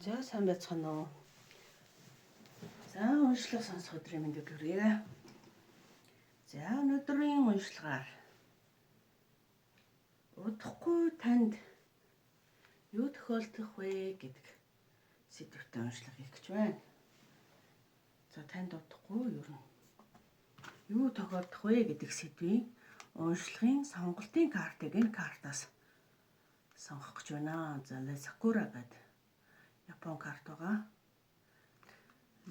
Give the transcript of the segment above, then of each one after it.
За сайн байцгаана уу. За уншлага сонсох өдрийн мэндийг хүргэе. За өнөөдрийн уншлагаар удахгүй танд юу тохиолдох вэ гэдэг сэдвтэй уншлага хийх гэж байна. За танд удахгүй юу тохиолдох вэ гэдэг сэдвийн уншлагын сонголтын картыг энэ картаас сонгох гэж байна. За Sakura гэдэг Япон карт байгаа.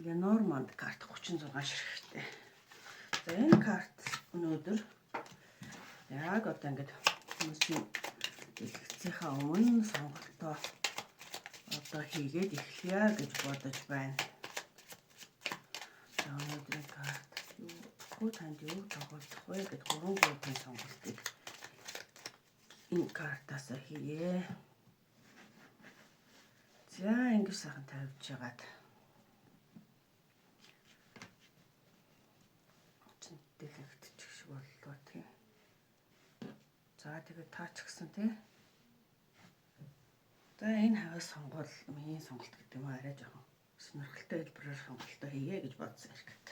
Lenormand карт 36 ширхэгтэй. За энэ карт өнөөдөр яг одоо ингээд хүмүүсийн дэлгэцийнхаа өмнө сонголтоо одоо хийгээд эхлэе гэж бодож байна. За өнөөдрийн карт юу танд юу тоглох вэ гэдэг 3 группийн сонголтыг энэ картаас хийе. За ингэж сайхан тавьж яагаад дэлгэгдчих шиг боллоо тийм. За тэгээд таач гисэн тий. За энэ хагас сонгол миний сонголт гэдэг юм арай жоохон сонирхолтой хэлбэрээр сонголтоо хийе гэж бодсон хэрэг.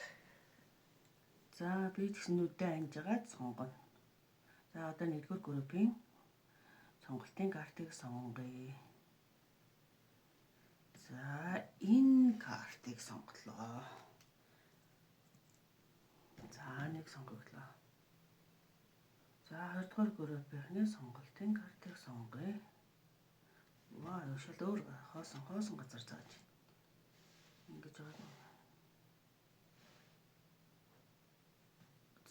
За би тэгснүүдэд анжгаад сонгоно. За одоо нэгдүгээр группийн сонголтын картыг сонгоё. За энэ картыг сонголоо. За нэг сонгоглоо. За хоёрдугаар группийн сонголтын картыг сонгоё. Ваа, шал өөр хоосон газар зааж. Ингэж байгаа.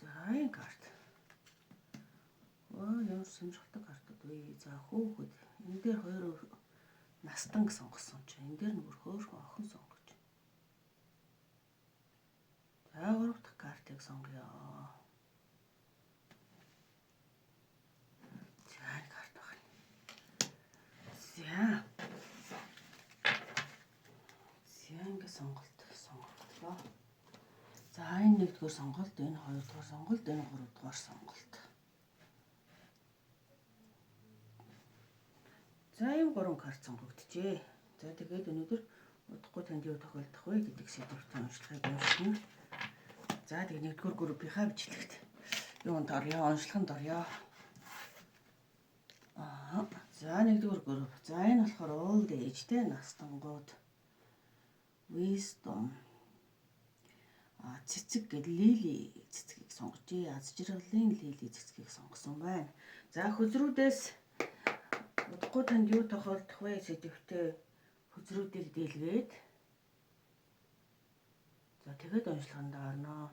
За энэ карт. Ямар сонирхолтой картууд вэ? За хүүхэд. Энэ дээр хоёр настан сонгосон чинь энэ дээр нөгөө хөөрхөн охин сонгож. За гурав дахь картыг сонгоё. За энэ карт байна. За ингэ сонголтлоо. За энэ нэгдүгээр сонголт, энэ хоёрдугаар сонголт, энэ гуравдугаар сонголт. За ийм 3 карт сонгогдчихэ. За тэгээд өнөөдөр удахгүй танд юу тохиолдох вэ гэдэг сэдвийн уншлагыг уншина. За тэгээд нэгдүгээр группийнхаа бичлэгт юунд орё? Уншлаганд орё. За нэгдүгээр групп. За энэ болохоор old age те настангууд. Wisdom. Цэцэг гэдэг лили цэцгийг сонгожээ. Аз жаргалын лили цэцгийг сонгосон байна. За хөзрүүдээс удахгүй танд юу тохиолдох вэ сэдвтэй хөзрүүдийг дийлгээд. За тэгээд уншлаганд орно.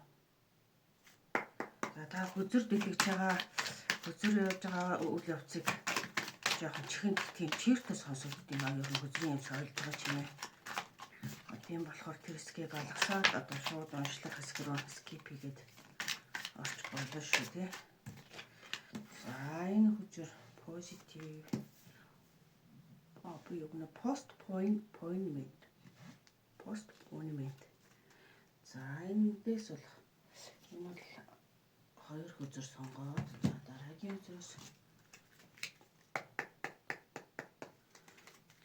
За та хөзөр дэлгэж байгаа, хөзөр явж байгаа үйл явцыг жоохон чихэнд тийм чиртэ сонсогдд юм аа. Ер нь хөзрийн юм сойлж байгаа ч юм ээ. Тийм болохоор тэр хэсгийг алгасаад одоо шууд уншлах хэсэг рүү скип хийгээд орч болно шүү дээ. За энэ хөзөр positive би юу гэнэ postponement. За эндээс бол энэ бол хоёр хөзөр сонгоод за дараагийн хөзрөөс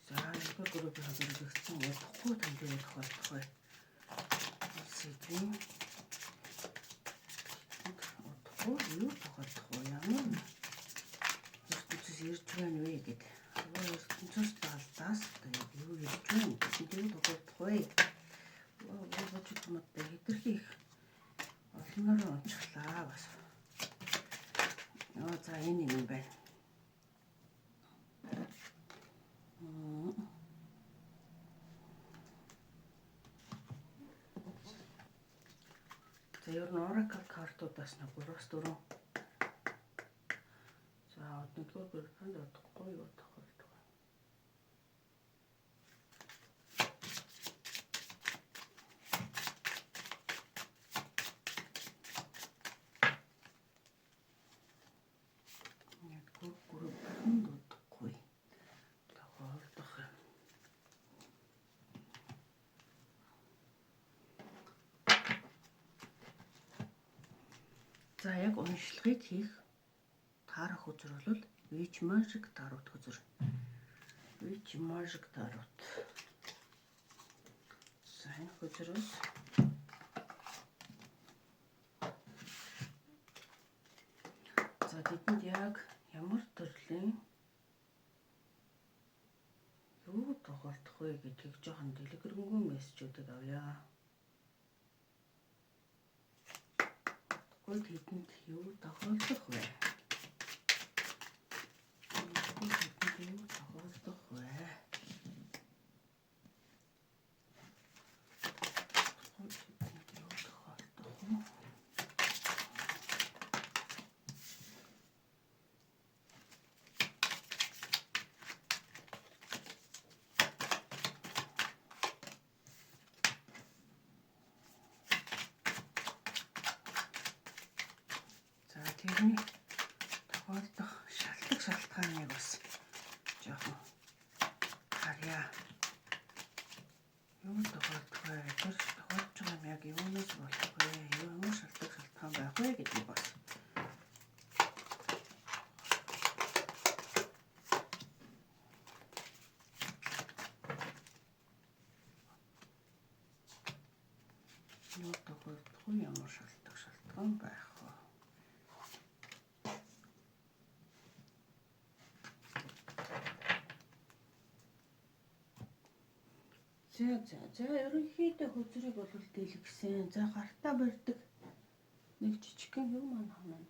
за нэгдүгээр группийн хөзрийг өгсөн удахгүй танд юу тохиолдох вэ? Сэдвийн удахгүй юу тохиолдох вэ? Ямар ертөнцөөс ирж байна вэ гэдэг. ертөнцөөс талдаас одоо юу ирж байна гэдэг юу тохиолдох вэ? Бодчихмодтой хэтэрхий их олноор унчлаа бас. За энэ юм байна. За ер нь oracle картуудаас нэг 3-4. За нэгдүгээр группэнд удахгүй юу тохиолдох вэ? Нэгдүгээр группэнд удахгүй тохиолдох юм. За яг уншлагыг хийх таарах хөзөр бол Witch Magic тарууд хөзөр. Witch Magic тарууд. энэ хөзрөөс за тэдэнд яг ямар төрлийн юу тоглох вэ гэдгийг жоохон дэлгэрэнгүй мессежүүдэд авъя. Тэгвэл тэдэнд юу тоглох вэ? Тэрний тохиолдох шалтгааныг бас жоохон харъя. Юу тохиолдох вэ? Тэр тохиолдож байгаа юм яг юунаас болох вэ? Ямар шалтгаан байх вэ гэдгийг бас юу тохиолдох вэ? Ямар шалтгаан байх вэ? За ерөнхийдөө хөзрийг бол дэлгэсэн. За гартаа барьдаг нэг жижигхэн юм маань.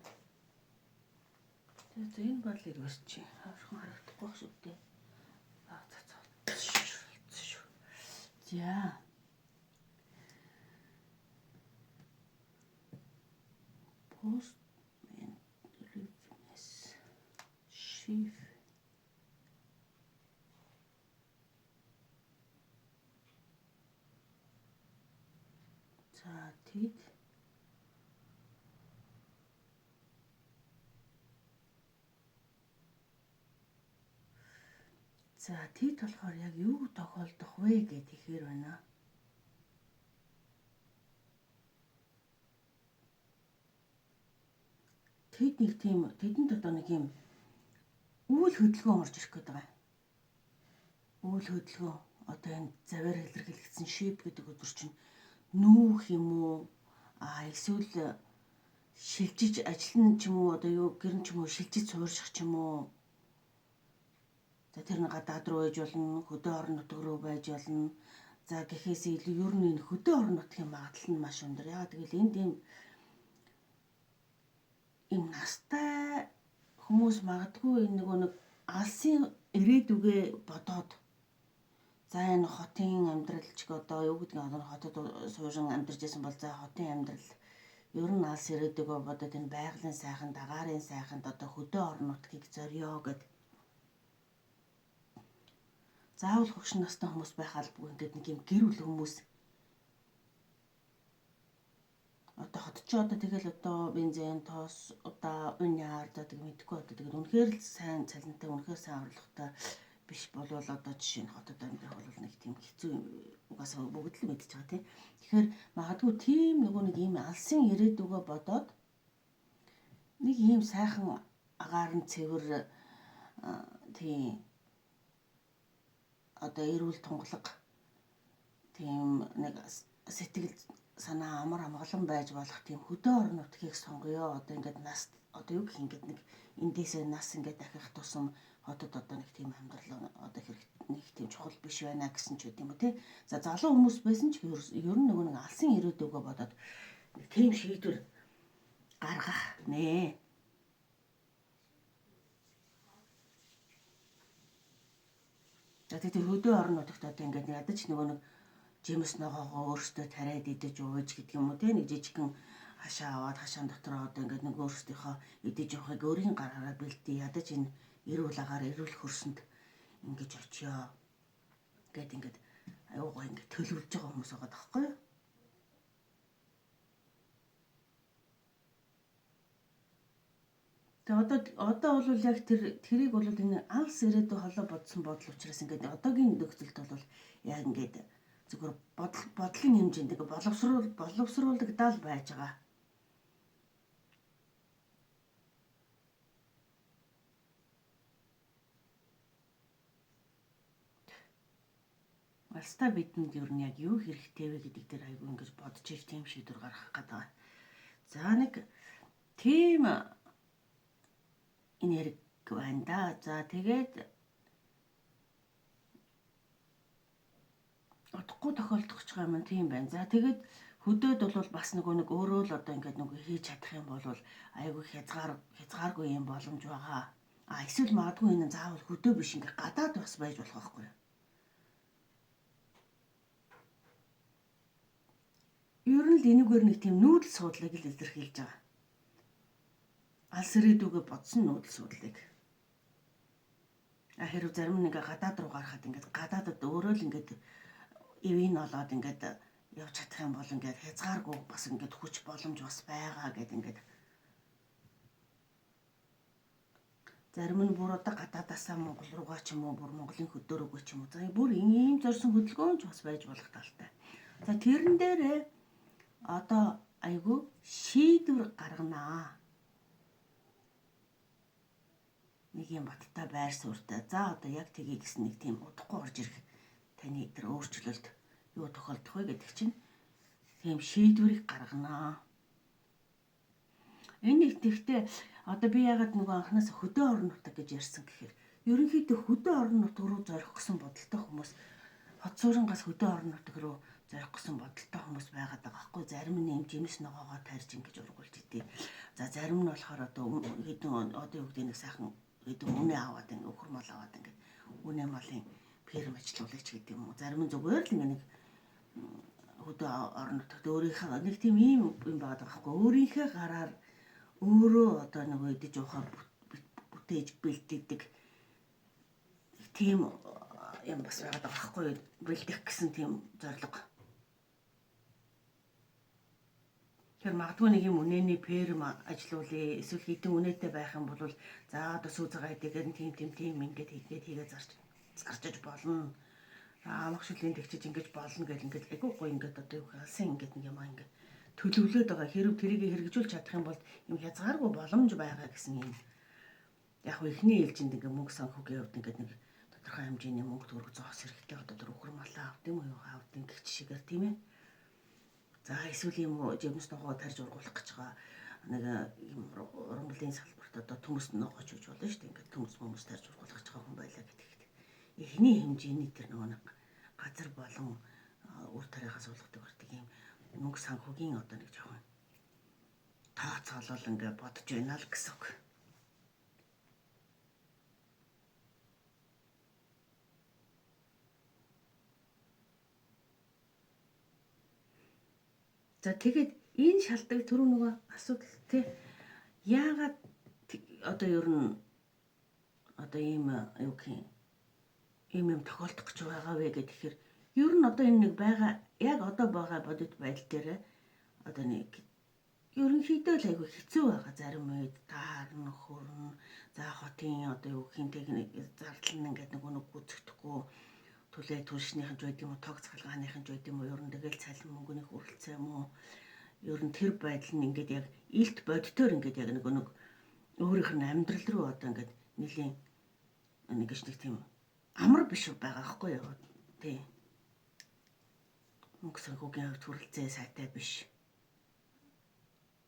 За энэ бол ирвэс чи. Харахгүй харагдахгүй байх шүү дээ. За. Post rhythms shift. За тэд болохоор яг юу тохиолдох вэ гэдэг ихээр байна. Тэд нэг тийм тэдэнд одоо нэг юм үйл хөдөлгөөн орж ирэх гээд байгаа. Үйл хөдөлгөөн одоо энэ завар илэрхийлэгдсэн шип гэдэг өдөр чинь нүүх юм уу? Эсвэл шилжиж ажиллана ч юм уу? Одоо юу гэрн ч юм уу шилжиж суурших ч юм уу? За тэр нэг гадаад руу байж болно, хөдөө орон нутг руу байж болно. За гэхээс илүү ер нь энэ хөдөө орон нутгийн магадлал нь маш өндөр. Яагаад гэвэл энд ийм настай хүмүүс магадгүй энэ нэг алсын ирээдүгээ бодоод за энэ хотын амьдрал ч одоо юу гэдгийг хотод суурин амьдарч байсан бол за хотын амьдрал ер нь алс ирээдүгөө бодоод энэ байгалийн сайханд, агаарын сайханд одоо хөдөө орон нутгийг зорио гэд заавал хөгшин настай хүмүүс байх албагүй ингээд нэг юм гэр бүл хүмүүс одоо хотчоо одоо тэгэл одоо бензин тоос одоо униар одоо тэг мэдгүй одоо тэгэл үнэхээр л сайн цалинтай үнэхээр сайн орлоготой биш болвол одоо жишээ нь хотод амьдрах бол нэг тийм хэцүү юм угаасаа бүгд л мэдчихэж байгаа тийм. Тэгэхээр магадгүй тийм нөгөө нэг ийм алсын ирээдүгөө бодоод нэг ийм сайхан агаарын цэвэр тийм одоо эрүүл тунгалаг тийм нэг сэтгэл санаа амар амгалан байж болох тийм хөдөө орон нутгийг сонгоё. Одоо ингээд нас одоо юу гэх ингээд нэг эндээсээ нас ингээд дахих тусам хотод одоо нэг тийм амьдрал одоо нэг тийм чухал биш байна гэсэн ч үгүй юм тий. За залуу хүмүүс байсан ч ер нь нөгөө нэг алсын ирээдүгөө бодоод нэг тийм шийдвэр гаргах нэ. За тэгээд хөдөө орон нутагт одоо ингээд ядаж нөгөө нэг жимс ногоогоо өөртөө тариад идэж ууж гэдэг юм уу те нэг жижигхэн хашаа аваад хашаан дотроо одоо ингээд нэг өөртөөхөө идэж явахыг өөрийн гараараа бэлдээ ядаж энэ эрүүл агаар эрүүл хөрсөнд ингэж очиё гэд ингээд аюугаа ингээд төлөвлөж байгаа хүмүүс байгаа байхгүй юу? Тэгээ одоо бол яг тэрийг бол энэ алс ирээдүй холоо бодсон бодол учраас ингээд одоогийн нөхцөлд бол яг ингээд зүгээр бодлын хэмжээнд боловсруулагдал байж байгаа. Алста бидэнд юу нь яг юу хэрэгтэй вэ гэдэг дээр айгүй ингэж бодож ир тийм шийдвэр гаргах гэдэг. За нэг тийм энерги байна да. За тэгээд удахгүй тохиолдох ч юм тийм байна. За тэгээд хөдөөд бол бас нэг өөрөө л одоо ингээд хийж чадах юм бол айгүй хязгааргүй юм боломж байгаа. Эсвэл магадгүй энэ заавал хөдөө биш ингээд гадаад бас байж болох байхгүй юу? Ер нь л энэгээр нэг тийм нүүдэл суудлыг л илэрхийлж байгаа. Алс ирээдүгээ бодсон нүүдэл суудлыг. Хэрвээ зарим нэг гадаад руу гарахад ингээд гадаадад өөрөө л ингээд ивэн олоод ингээд явж чадах юм бол ингээд хязгааргүй бас ингээд хүч боломж бас байгаа гэд ингээд зарим нь бүр одоо гадаадасаа Монгол руугаа ч юм уу бүр Монголын хөдөө рүүгээ ч юм уу за бүр ийм зорьсон хөдөлгөөнч бас байж болох талтай. За тэрэн дээрээ одоо айгүй шийдвэр гарганаа. Нэг юм баттай байр суурьтай. За одоо яг тгий гэсэн нэг тийм удахгүй орж ирэх таны тэр өөрчлөлт юу тохиолдох вэ гэдэг чинь тийм шийдвэрийг гарганаа. Энэ ихтэй одоо би ягаад нөгөө анханаас хөдөө орон нутаг гэж ярьсан гэхээр ерөнхийдөө хөдөө орон нутаг руу зорих гэсэн бодолтой хүмүүс хот суурангаас хөдөө орон нутаг руу зорих гэсэн бодолтой хүмүүс байгаад байгаа байхгүй. Зарим нь юм жимс ногоогоо тарьж ингэж ургуулж идэв. За зарим нь болохоор одоо хэдэн одоо юу гэдэг нэг сайхан хэдэн үнэ аваад ингэ өхөр мал аваад ингэ үнэ малын ферм ажиллуулаач гэдэг юм уу. Зарим нь зүгээр л ингэ нэг хөдөө орон нутагт өөрийнхөө нэг тийм ийм юм байгаа байхгүй. Өөрийнхөө гараар өөрөө одоо нэг идэж уухаар бүтээж бэлдээдэг тийм юм бас байгаа байхгүй. Бэлдэх гэсэн тийм зорилго. Тэр магадгүй нэг юм үнэний ферм ажиллуулъя. Эсвэл хэдэн үнэтэй байх юм бол за одоо сүүзэгээ идэгээр тийм ингээд хийгээ зарчиж болно. Амгшилын тэгчиж ингэж болно гэл ингээд айгүй гоё ингээд одоо юу хэлсэн ингээд нэг юм ингээд төлөвлөд байгаа. Хэрэг тэрийг хэрэгжүүлж чадах юм бол юм хязгааргүй боломж байгаа гэсэн юм. Яг хөө ихний ээлжинд ингээд мөнгө санхүүгийн хувьд ингээд нэг тодорхой хэмжээний мөнгө төгрөг зоос хэрэгтэй одоо тэр өхөр малаа авд юм уу авд гэх чигээр тийм ээ. За эсвэл юм уу жимс ногоо тарж ургуулах гэж байгаа нэг юм ургамлын салбарт одоо төмөс ногооч үж болно шүү дээ. Ингээд төмөс тарж ургуулах гэж байгаа хүн байлаа гэдэгт. Эхний хэмжээний тэр нэг газар болон үр тариахаас уулгадаг гардаг юм мөнгө санхүүгийн одоо нэг жоохон тооцоолол ингээд бодож байна л гэсэн үг. За тэгээд энэ шалтгаан түрүү нөгөө асуудал тий яагаад одоо ер нь одоо ийм юу гэх юм тохиолдох гэж байгаа вэ гэхээр ер нь одоо энэ нэг байгаа яг одоо байгаа бодит байдал дээр одоо нэг ерөнхийдөө л айгүй хэцүү байгаа зарим үед таарна хөрн за хотын одоо юу гэх юм техник зардал нь ингээд нэг гүцэхдэггүй түлээ түлшнийхэн ч байд юм уу тог цалгааныхэн ч байд юм уу ер нь тэгэл цалин мөнгөний хүрэлцээ юм уу ер нь тэр байдал нь ингээд яг илт бодитоор ингээд яг нэг өөрийнх нь амьдрал руу одоо ингээд нэлийн нэг тийм амар биш байгаа байхгүй юу тий мөнгө санхүүгийн хувьд хүрэлцээ сайтай биш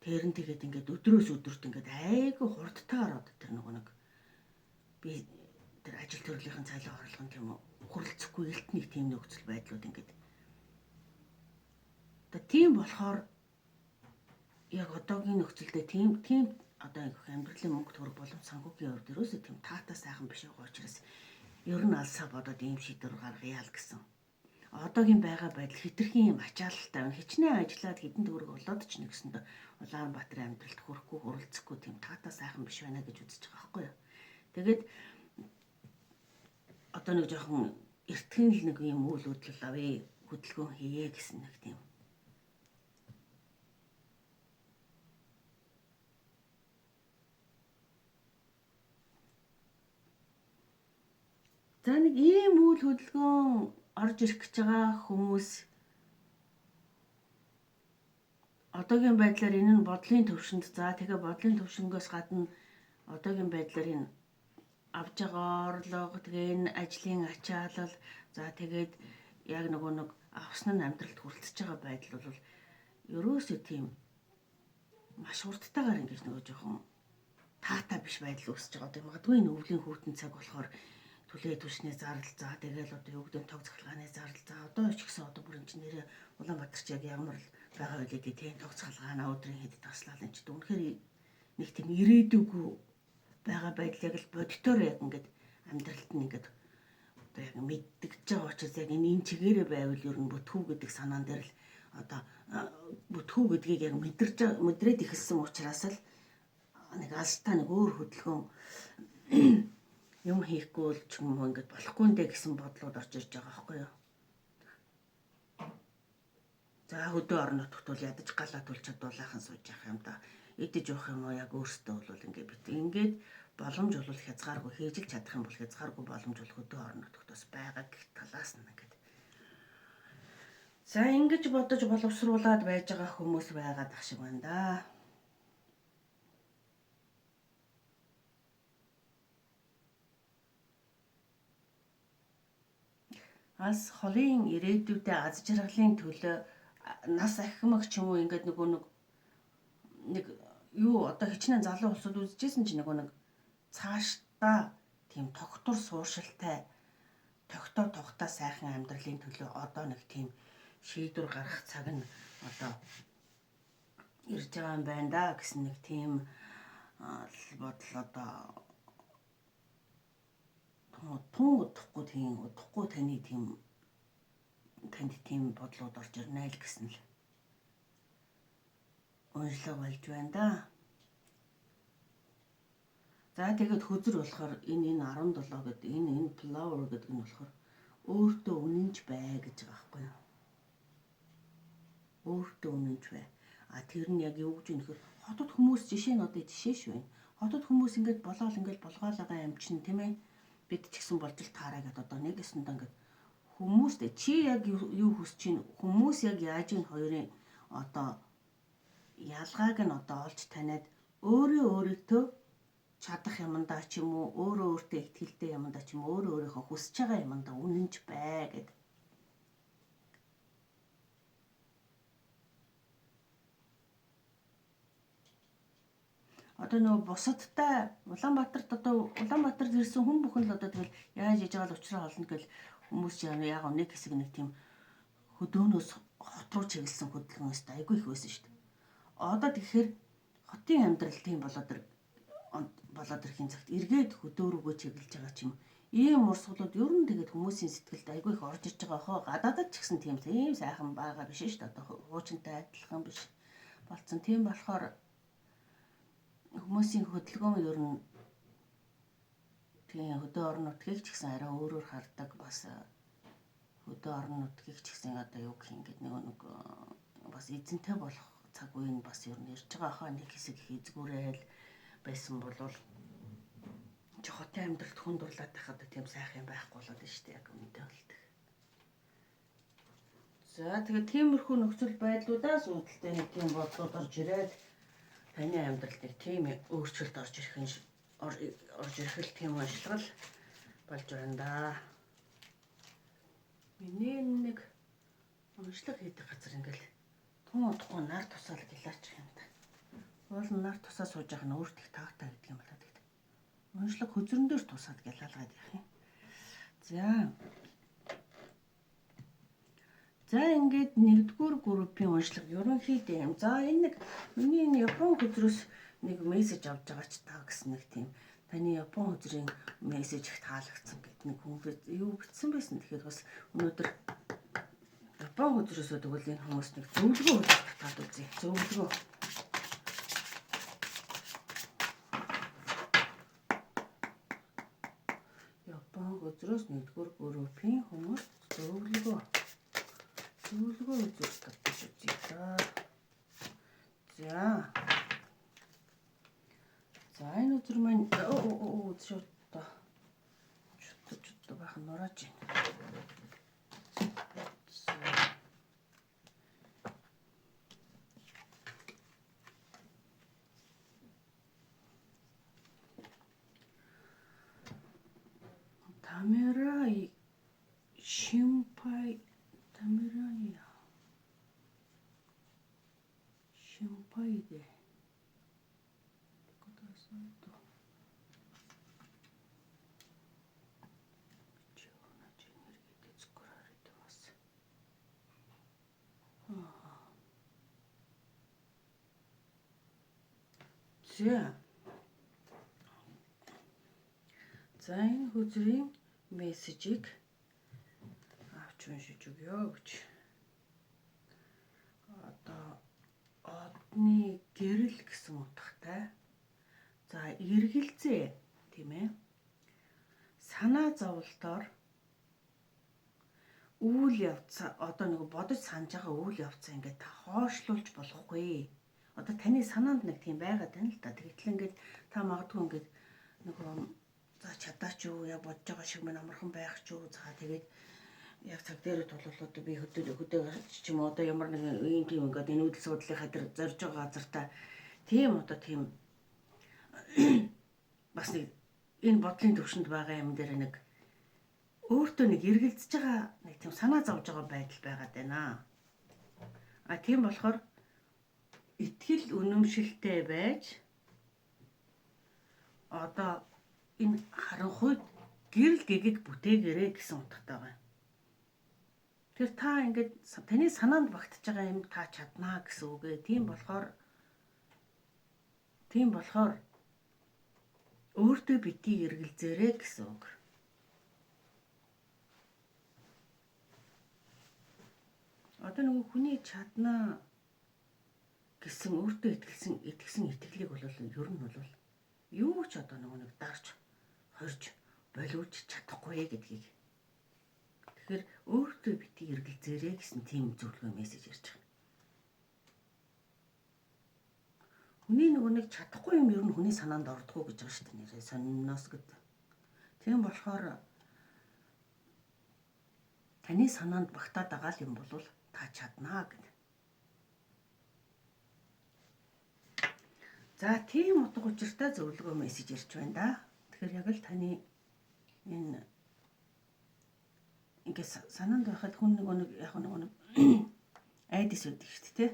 тэр нь тэгээд ингээд өдрөөс өдөрт ингээд айгүй хурдтайгаар одоо тэр нэг би тэр ажил төрлийн цалин орлого нь тийм үү хүрэлцэхгүй элтний тийм нөхцөл байдлууд ингээд одоо тийм болохоор яг одоогийн нөхцөлдөө тийм одоо их амьдралын мөнгө төгрөг болон санхүүгийн хувьд ерөөсөө тийм таатай сайхан биш байгаа учраас ер нь алсаа бодоод ийм шийдвэр гаргая л гэсэн. Одоогийн байгаа байдал хитрхийн юм ачаалттай байна. Хичнээн ажиллаад хэдэн төгрөг олоод ч нэгсэндээ Улаанбаатарын амьдралд хүрэхгүй хүрэлцэхгүй тийм таатай сайхан биш байна гэж үзэж байгаа байхгүй юу. Тэгээд одоо нэг жоохон эртхэн л нэг юм үйл хөдлөл авъя хөдөлгөөн хийе гэсэн нэг тийм. За нэг ийм үйл хөдөлгөөн орж ирэх гэж байгаа хүмүүс одоогийн байдлаар энэ нь бодлын төвшөнд за тэгээ бодлын төвшнгөөс гадна одоогийн байдлаар энэ авж байгаа орлого тэгээ энэ ажлын ачаалал за тэгээд яг нэг авсан нь амьдралд хүрэлцэж байгаа байдал бол ерөөсөө тийм маш урттайгаар ингэж нөгөө жоохон таатай биш байдал үүсэж байгаа. Одоо магадгүй энэ өвлийн хүүтэн цаг болохоор түлээ түшний зардал заа тэгэл одоо юу гэдэг тог цахилгааны зардал заа одоо ч гэсэн одоо бүр энэ нэрээ Улаанбаатарч яг ямар л байгаа байлээ тийм тог цахилгаана өдрийн хэд таслал энэ ч үнэхээр нэг тийм ирээдүггүй байгаа байдал яг л бодитоор яг ингээд амьдралд нь ингээд одоо яг мэддэгж байгаа учраас яг энэ чигээрээ байвал ер нь бүтгүү гэдэг санаан дээр л одоо бүтгүү гэдгийг яг мэдрээд ихэлсэн учраас л нэг алстаа нэг өөр хөдөлгөөн юм хийхгүй л ч юм уу ингээд болохгүй нэ гэсэн бодлоод орж ирж байгаа байхгүй юу. За хөдөө орон нутгт бол ядаж галаа тулж чадуулаахан сууж явах юм да. Идэж явах юм уу яг өөртөө бол ингээд бит ингээд боломж бол хязгааргүй хийж л чадах юм бол хязгааргүй боломж бол хөдөө орон нутгт бас байгаа гэх талаас нь ингээд. За ингэж бодож боловсруулад байж байгаа хүмүүс байгаад ах шиг байна да. Аз холын ирээдүйдээ аз жаргалын төлөө нас ахимаг ч юм уу ингээд нэг юу одоо хичнээн залуу улсууд үзэжсэн чинь нэг цаашдаа тийм тогтвор сууршилтай тогтоо тухтай сайхан амьдралын төлөө одоо нэг тийм шийдвэр гаргах цаг нь одоо ирж байгаа юм байна да гэсэн нэг тийм бодол одоо утгагүй таны танд тийм бодлууд орж ирнэ л гэсэн л уншлаг болж байна да. За тэгээд хөзөр болохоор энэ 17 гэдэг энэ flower гэдэг нь болохоор өөртөө үнэнч бай гэж байгаа байхгүй юу. Өөртөө үнэнч бай. Тэр нь яг юу гэж юм нөхөр хотод хүмүүс жишээ нь одоо жишээ шүү. Хотод хүмүүс ингээд болоол ингээд болгоолбайгаа юм чинь тийм ээ. Бид ч гэсэн болж л таараа гэдэг одоо нэг гэсэндээ ингээд хүмүүстэй чи яг юу хүсэж чинь хүмүүс яг яаж ийн хоёрын одоо ялгааг нь одоо олж таниад өөртөө чадах юмдаа ч юм уу өөртөө ихтгэлтэй юмдаа ч юм уу өөрийнхөө хүсэж байгаа юмдаа үнэнч бай гэдэг. Одоо нөгөө бусадтай Улаанбаатарт одоо Улаанбаатарт ирсэн хүн бүхэн л одоо тэгэл яаж иж байгаа л уучраа олно гэл хүмүүс яг нэг хэсэг нэг тийм хөдөөнөөс хот руу чиглэсэн хөдөлгөөн өстэй айгүй их байсан шүү дээ. Одоо тэгэхээр хотын амьдрал тийм болоод ирэхин цагт эргээд хөдөө рүүгээ чиглэж байгаа ч юм. Ийм урсгалууд ер нь тэгээд хүмүүсийн сэтгэлд айгүй их орж иж байгаа хоо гадаадд ч гэсэн тийм сайхан байгаа биш шүү дээ. Одоо хуучинтай адилхан биш болцсон. Тийм болохоор хүмүүсийн хөдөлгөөн ер нь тийм хөдөө орон нутгийг ч гэсэн арай өөрөөр хардаг бас хөдөө орон нутгийг ч гэсэн одоо юу гэх юм гээд нэг бас эзэнтэй болох цаг үеийн бас ер нь ирж байгаа хаа нэг хэсэг эзгүүрээл байсан болвол хотын амьдралд хүн дурлаад байхад тийм сайхан юм байхгүй болоод нь шүү дээ яг үнэндээ болдог. За тэгээд тиймэрхүү нөхцөл байдлуудаас үүдэлтэй нэг тийм бодлууд орж ирээд таны амьдралд нэг тийм өөрчлөлт орж ирэх л тийм уншлал болж байна да. Миний нэг уншлаг хийдэг газар ингээл тун нар тусаал гэлаач юм да. Уул нар тусаа сууж байгаа нь өөрт их таатай гэдэг юм болоод гэдэг. Уншлаг хөзөрөн дээр тусаад гэлаалгаад явах юм. За ингээд нэгдүгээр группийн уншлага ерөнхийдөө юм. За энэ нэг миний энэ Япон хөзрөөс нэг мессеж авч байгаа ч таа гэсэн нэг тийм таны Япон хөзрийн мессеж их таалагдсан гэдэг нэг хүн юу бичсэн байсан. Тэгэхээр бас өнөөдөр Япон хөзрөөсөө тэгвэл энэ хүмүүс нэг зөвлөгөө өгөх татаад үзье. Зөвлөгөө. Япон хөзрөөс нэгдүгээр группийн хүмүүс зөвлөгөө үзүүлэх татаж үзье та. За энэ өдөр маань чутта бахан нурааж байна. Тамера шинпай За энэ хүзрийн мессежийг авч уншиж өгье гэж. Одоо одны гэрэл гэсэн утгатай. За эргэлзээ тийм ээ. Санаа зовлтоор үйл явц одоо нэг бодож санаж байгаа үйл явцаа ингээд та хоошлуулж болохгүй. Одоо таны санаанд нэг тийм байгаад байна л да. Тэгтэл ингээд та магадгүй ингээд нөгөө за чадаач юу яг бодож байгаа шиг мань амархан байх ч юу. За тэгээд яг цаг дээрээ тулвал одоо би хөдөө ч юм уу одоо ямар нэг ийм тийм ингээд энэ үйл судлалынхаа дээр зорж байгаа газартаа тийм одоо тийм бас нэг энэ бодлын төвшөнд байгаа юм дээр нэг өөртөө нэг эргэлзэж байгаа нэг тийм санаа зовж байгаа байдал байгаад байна. Тийм болохоор итгэл үнэмшилтэй байж одоо энэ харанхуйд гэрэл гэгийг бүтээгээрэй гэсэн утгатай байна. Тэр та ингээд таны санаанд багтаж байгаа юм та чаднаа гэсэн үг ээ. Тийм болохоор өөртөө битгий эргэлзээрэй гэсэн үг. Одоо нөгөө хүний чаднаа гэсэн өөртөө итгэсэн итгэлийг бол ер нь бол юу ч одоо нөгөө нэг дарж хорж боловч чадахгүй гэдгийг. Тэгэхээр өөртөө битгий эргэлзээрэй гэсэн тийм зөвлөгөө мессеж ирж байгаа. Хүний нөгөө нэг чадахгүй юм ер нь хүний санаанд ордгоо гэж байгаа шүү дээ. Нэрээ сонирноос гэдэг. Тийм болохоор таны санаанд багтаад байгаа юм бол та чаднаа гэдэг. За тийм утга учиртай зөвлөгөө мессеж ирж байна да. Тэгэхээр яг л таны энэ ингээд санаанд байхад хүн нэг яг нэг айдис өгдөг шүү дээ.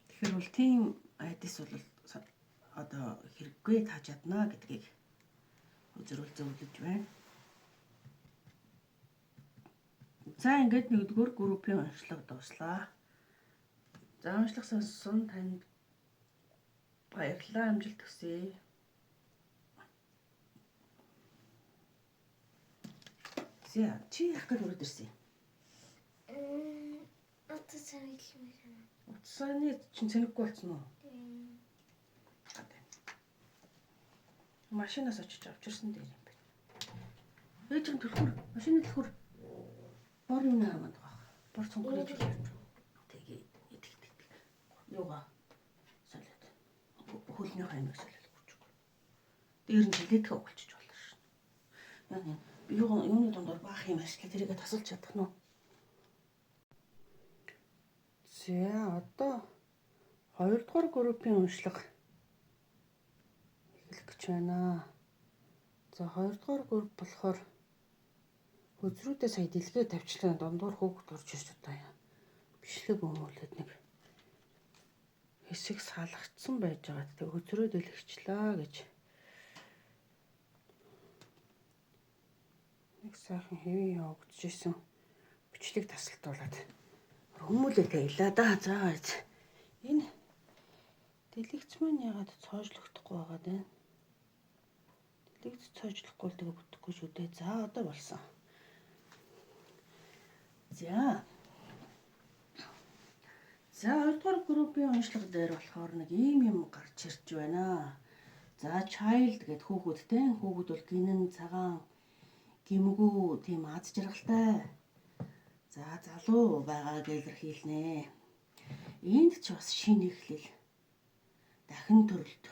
Тэгэхээр бол тийм айдис бол одоо хэрэггүй та чаднаа гэдгийг үзэрүүл зөвлөж байна. За ингээд нэгдүгээр группийн уншлага дуслаа. За уншлага сонссон танд баярлалаа, амжилт хүсье. За чи яах гээд өрөөд ирсэн юм? Утсан хэлмээр. Утсаны чинь цэнэггүй болсон уу? Машинаас очиж авчирсан дээр юм байна. Ээж нь түлхүр, машины түлхүр. Бор юм аа манд байгаа. Бор цонхорож байна. Тэгээ идэх. Юугаа солиод. Хөлний хаймыг солиод гүчгүй. Дээр нь жилэтгэ болчих болно шин. Яа би юуны дондор баах юм ашигла тэрийгэ тасалж чадах нь уу? За одоо 2 дугаар группийн уншлага эхлэх гэж байна. За 2 дугаар групп болохоор хөзрүүдээ сая дэлгээ тавьчлаа дондор хөөгд орж ирж одоо бичлэг өмүүлээд нэг хэсэг салгацсан байж байгаа. Тэг хөзрөө дэлгэчлээ гэж нэг сайхан хэвэн явагдчихсэн бичлэг тасалтуулаад хүмүүлээ тавилаа да. За энэ дэлгэц маань ягаад цоожлогдохгүй байгаа дээ. Дэлгэц цоожлохгүй л тэгээ бүтэхгүй шүү дээ. За одоо болсон. За 2 дугаар группийн уншлага дээр болохоор нэг ийм юм гарч ирж байна. За child гэдэг хүүхэдтэй. Хүүхэд бол гинэн цагаан гимгүү тийм аз жаргалтай. За залуу байгааг илэрхийлнэ. Энд ч бас шинэ эхлэл. Дахин төрөлт.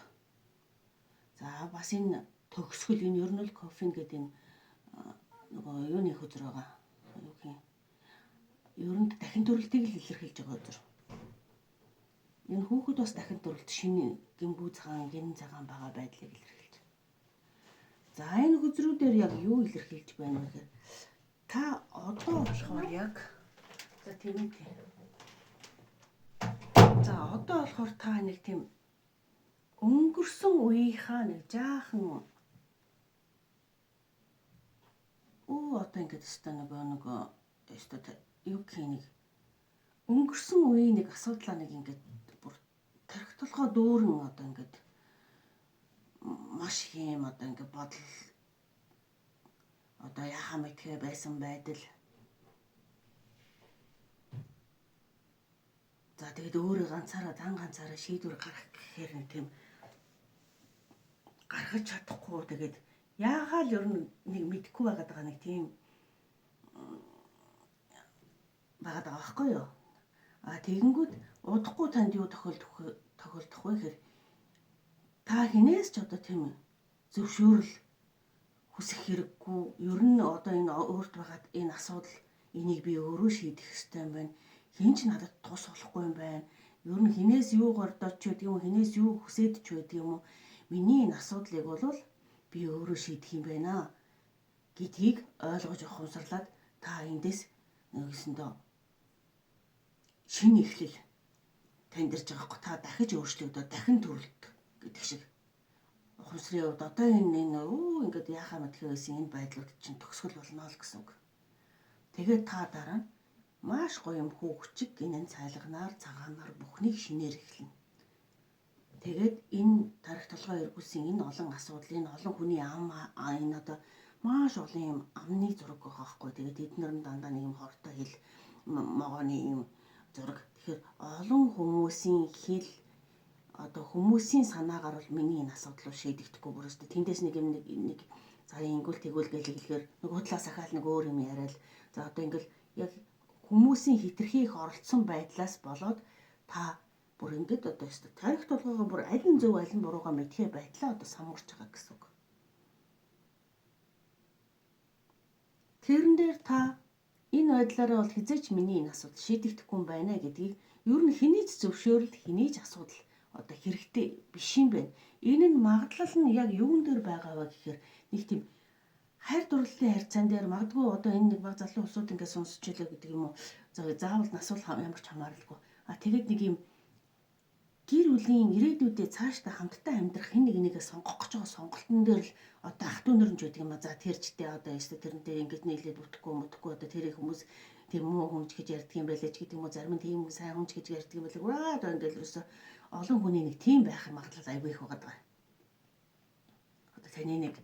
За бас энэ төгсгөл энэ ер нь л кофеин гэдэг энэ нөгөө юуны хөзөр байгаа. Юу гэх юм. Ер нь дахин төрөлтийг л илэрхийлж байгаа өдөр. Энэ хүүхэд бас дахин төрөлт шинэ гимгүү цагаан гин цагаан байгаа байдлыг илэрхийлж. За энэ хөзрүүдээр яг юу илэрхийлж байна вэ гэхээр та одоо болохоор яг за тийм ээ. За одоо болохоор та нэг тийм өнгөрсөн үеийнхаа нэг жаахан одоо ингээд өстой нөгөө өстой юу гэх нэг өнгөрсөн үеийн нэг асуудлаа нэг ингээд бүр тарих толгой дүүрэн одоо ингээд маш их юм одоо ингээд бодол одоо яхаа мэдхээ байсан байдал. За тэгээд өөрөө ганцаараа шийдвэр гаргах гэхээр нэг тийм гаргаж чадахгүй тэгээд яагаад ер нь нэг мэдэхгүй байгаа нэг тийм байгаа байхгүй юу? Тэгэнгүүт удахгүй танд юу тохиолдох вэ гэхээр та хинээс ч одоо тийм зөвшөөрөл хүсэх хэрэггүй. Ер нь одоо энэ өөрт байгаа энэ асуудал энийг би өөрөө шийдэх ёстой юм байна. Хин ч надад тус болохгүй юм байна. Ер нь хинээс юу гордож ч гэдэг юм уу, хинээс юу хүсэж ч байдаг юм уу. Миний энэ асуудлыг бол би өөрөө шийдэх юм байна гэдгийг ойлгож ухамсарлаад та эндээс нэгсэндээ шинэ эхлэл таньдэрж байгаа хгүй та дахиж өөрчлөгдөд дахин төрөлдөх гэдэг шиг. Ухамсарын хувьд одоо энэ ингээд яхаа мэдхээ байсан энэ байдлууд чинь төгсгөл болно л гэсэн үг. Тэгээд та дараа нь маш гоё юм хүүхчиг гинэн цайлганаар цагаанаар бүхнийг шинээр эхэлнэ. Тэгээд энэ тарих толгой эргүүлсэн энэ олон асуудал, энэ олон хүний энэ одоо маш олон юм амны зураг байгаа байхгүй. Тэгээд эднэр нь дандаа нэг юм хортой хэл могооны юм зураг. Тэгэхээр олон хүмүүсийн хэл одоо хүмүүсийн санаагаар бол миний энэ асуудлыг шийдэгдэхгүй бүр өстө тэндээс нэг за ингүүл тэгвэл гэж хэлэхээр нэг худлаа сахаал нэг өөр юм яриад за одоо ингээл яг хүмүүсийн хитрхийх оролцсон байдлаас болоод та бүр ингээд одоо өстө тарих толгойгоо бүр аль нь зөв аль нь буруугаа мэдхээ байдлаа одоо самуурч байгаа гэсэн үг. Тэрэн дээр та энэ байдлаараа бол хизээч миний энэ асуудал шийдэгдэхгүй юм байна гэдгийг ер нь хинийч зөвшөөрөл хинийч асуудал одоо хэрэгтэй биш юм байна. Энэ нь магадлал нь яг юун дээр байгаа вэ гэхээр нэг тийм хайр дурлалын харьцаан дээр магадгүй одоо энэ нэг баг залуу улсууд ингээд сонсч илээ гэдэг юм уу. Заавал насвал ямар ч хамааралгүй. Тэгээд нэг юм гэр бүлийн ирээдүйдээ цаашдаа хамтдаа амьдрах хэн нэг нэгээ сонгох гэж байгаа сонголтын дээр л одоо ах トゥ нэр нь ч гэдэг юм а. За тэрчтэй одоо ёстой тэрнтэй ингээд нийлээд бүтэхгүй одоо тэрийг хүмүүс тийм муу хүнч гэж ярьдаг юм байлээ ч гэдэг юм уу. Зарим нь тийм сайн хүнч гэж ярьдаг юм байлээ. Одоо ингээд л өсө олон хүний нэг тийм байх магадлал аягүй их байгаа. Одоо таны нэг